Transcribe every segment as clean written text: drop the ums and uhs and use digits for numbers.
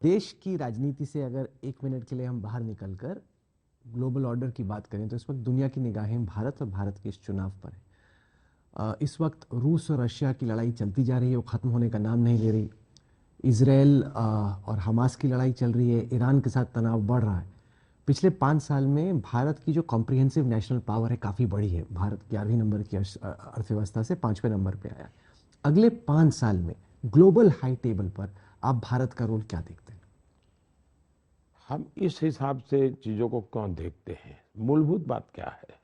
देश की राजनीति से अगर एक मिनट के लिए हम बाहर निकलकर ग्लोबल ऑर्डर की बात करें तो इस वक्त दुनिया की निगाहें भारत और भारत के इस चुनाव पर है। इस वक्त रूस और रशिया की लड़ाई चलती जा रही है, वो खत्म होने का नाम नहीं ले रही। इसराइल और हमास की लड़ाई चल रही है, ईरान के साथ तनाव बढ़ रहा है। पिछले 5 साल में भारत की जो कॉम्प्रिहेंसिव नेशनल पावर है काफ़ी बड़ी है। भारत 11वीं नंबर की अर्थव्यवस्था से 5वें नंबर पे आया। अगले 5 साल में ग्लोबल हाई टेबल पर आप भारत का रोल क्या देखते हैं? हम इस हिसाब से चीजों को क्यों देखते हैं, मूलभूत बात क्या है।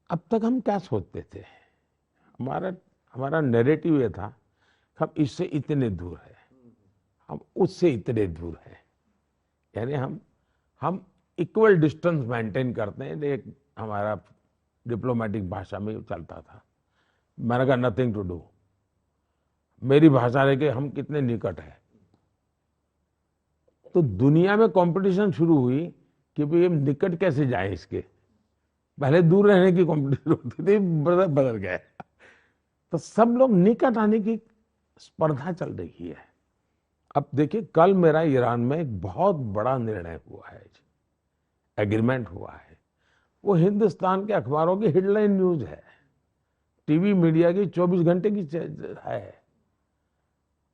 अब तक हम क्या सोचते थे, हमारा हमारा नैरेटिव ये था कि हम इससे इतने दूर है, हम उससे इतने दूर है। यानी हम इक्वल डिस्टेंस मेंटेन करते हैं। एक हमारा डिप्लोमेटिक भाषा में चलता था। मैंने कहा नथिंग टू डू। मेरी भाषा है कि हम कितने निकट है। तो दुनिया में कंपटीशन शुरू हुई कि भाई हम निकट कैसे जाएं इसके। पहले दूर रहने की कंपटीशन होती थी, बदल गया। तो सब लोग निकट आने की स्पर्धा चल रही है। अब देखिए, कल मेरा ईरान में एक बहुत बड़ा निर्णय हुआ है, एग्रीमेंट हुआ है। वो हिंदुस्तान के अखबारों की हेडलाइन न्यूज है, टीवी मीडिया की 24 घंटे की है।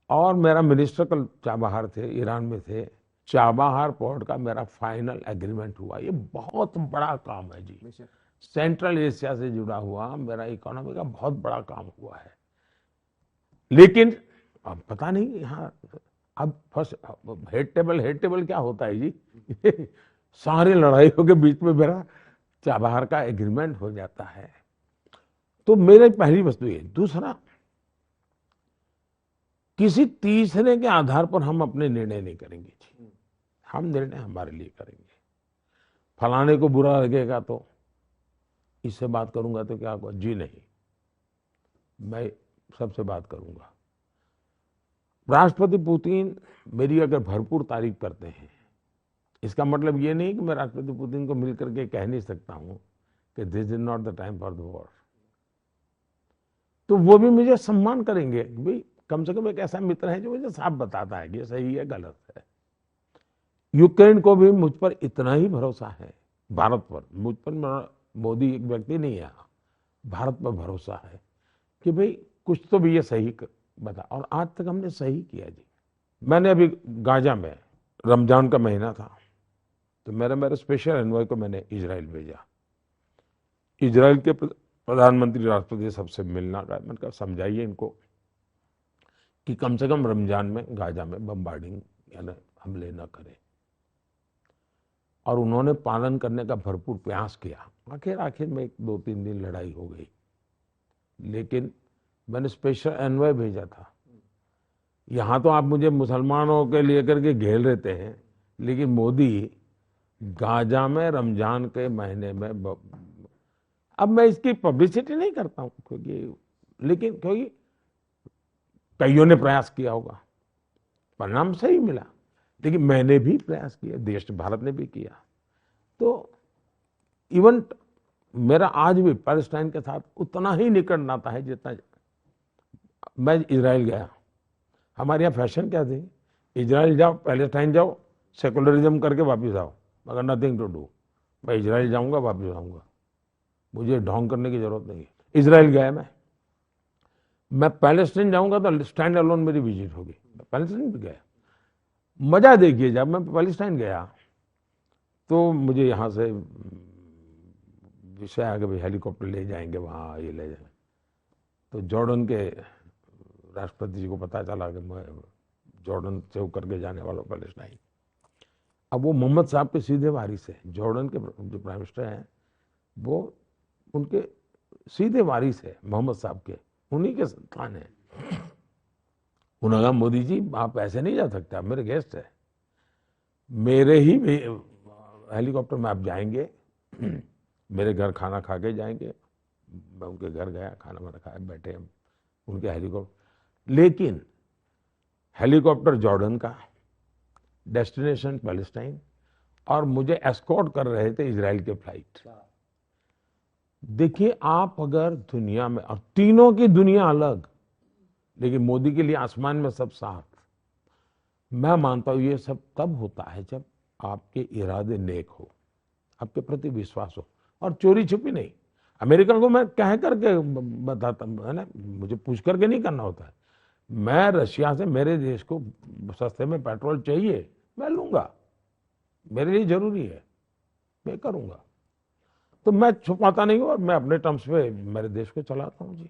और मेरा मिनिस्टर कल चाबहार थे, ईरान में थे। चाबहार पोर्ट का मेरा फाइनल एग्रीमेंट हुआ। ये बहुत बड़ा काम है जी। सेंट्रल एशिया से जुड़ा हुआ मेरा इकोनॉमी का बहुत बड़ा काम हुआ है। लेकिन अब पता नहीं यहाँ अब फर्स्ट हेड टेबल क्या होता है जी। सारी लड़ाइयों के बीच में मेरा चाबहार का एग्रीमेंट हो जाता है। तो मेरी पहली वस्तु ये। दूसरा, किसी तीसरे के आधार पर हम अपने निर्णय नहीं करेंगे जी। हम निर्णय हमारे लिए करेंगे। फलाने को बुरा लगेगा तो इससे बात करूंगा तो क्या होगा जी, नहीं, मैं सबसे बात करूंगा। राष्ट्रपति पुतिन मेरी अगर भरपूर तारीफ करते हैं, इसका मतलब ये नहीं कि मैं राष्ट्रपति पुतिन को मिलकर के कह नहीं सकता हूं कि this is not the time for the war. तो वो भी मुझे सम्मान करेंगे। भाई कम से कम एक ऐसा मित्र है जो मुझे साफ बताता है कि ये सही है गलत है। यूक्रेन को भी मुझ पर इतना ही भरोसा है, भारत पर। मुझ पर मोदी एक व्यक्ति नहीं है, भारत पर भरोसा है कि भाई कुछ तो भी ये सही बता। और आज तक हमने सही किया जी। मैंने अभी गाजा में, रमजान का महीना था, तो मेरे स्पेशल एनवॉय को मैंने इजराइल भेजा। इजराइल के प्रधानमंत्री राष्ट्रपति सबसे मिलना का। मैंने कहा समझाइए इनको कि कम से कम रमजान में गाजा में बम्बार्डिंग यानी हमले न करें। और उन्होंने पालन करने का भरपूर प्रयास किया। आखिर में 2-3 दिन लड़ाई हो गई, लेकिन मैंने स्पेशल एनवॉय भेजा था। यहां तो आप मुझे मुसलमानों के लिए करके घेर लेते हैं, लेकिन मोदी गाजा में रमजान के महीने में अब मैं इसकी पब्लिसिटी नहीं करता हूं क्योंकि कईयों ने प्रयास किया होगा, परिणाम सही मिला। लेकिन मैंने भी प्रयास किया, देश भारत ने भी किया। तो इवन मेरा आज भी पैलेस्टाइन के साथ उतना ही निकट नाता है जितना मैं इजराइल गया। हमारे यहाँ फैशन क्या थी, इजराइल जाओ, पैलेस्टाइन जाओ, सेकुलरिज्म करके वापस आओ, मगर नथिंग टू डू। मैं इजराइल जाऊंगा, वापस आऊंगा, मुझे ढोंग करने की जरूरत नहीं है। इजराइल गया मैं पैलेस्टाइन जाऊंगा तो स्टैंड अलोन मेरी विजिट होगी। पैलेस्टाइन भी गया। मजा देखिए, जब मैं पैलेस्टाइन गया तो मुझे यहाँ से विषय आ गया, हेलीकॉप्टर ले जाएंगे वहाँ, ये ले जाएंगे। तो जॉर्डन के राष्ट्रपति जी को पता चला कि मैं जॉर्डन से होकर के जाने वाला पैलेस्टाइन। अब वो मोहम्मद साहब के सीधे वारिस है। जॉर्डन के जो प्राइम मिनिस्टर हैं वो उनके सीधे वारिस है, मोहम्मद साहब के, उन्हीं के संतान है। उन्होंने कहा मोदी जी आप ऐसे नहीं जा सकते, आप मेरे गेस्ट है, मेरे ही हेलीकॉप्टर में आप जाएंगे, मेरे घर खाना खा के जाएंगे। मैं उनके घर गया, खाना वाना खाया, बैठे हम उनके हेलीकॉप्टर। लेकिन हेलीकॉप्टर जॉर्डन का, डेस्टिनेशन पैलेस्टाइन, और एस्कॉर्ट कर रहे थे इजराइल के फ्लाइट। देखिए आप अगर दुनिया में, और तीनों की दुनिया अलग, लेकिन मोदी के लिए आसमान में सब साफ। मैं मानता हूं ये सब तब होता है जब आपके इरादे नेक हो, आपके प्रति विश्वास हो, और चोरी छुपी नहीं। अमेरिकन को मैं कह करके बताता है ना, मुझे पूछ करके नहीं करना होता है। मैं रशिया से मेरे देश को सस्ते में पेट्रोल चाहिए, मैं लूंगा, मेरे लिए जरूरी है, मैं करूंगा। तो मैं छुपाता नहीं हूं और मैं अपने टर्म्स पे मेरे देश को चलाता हूं जी।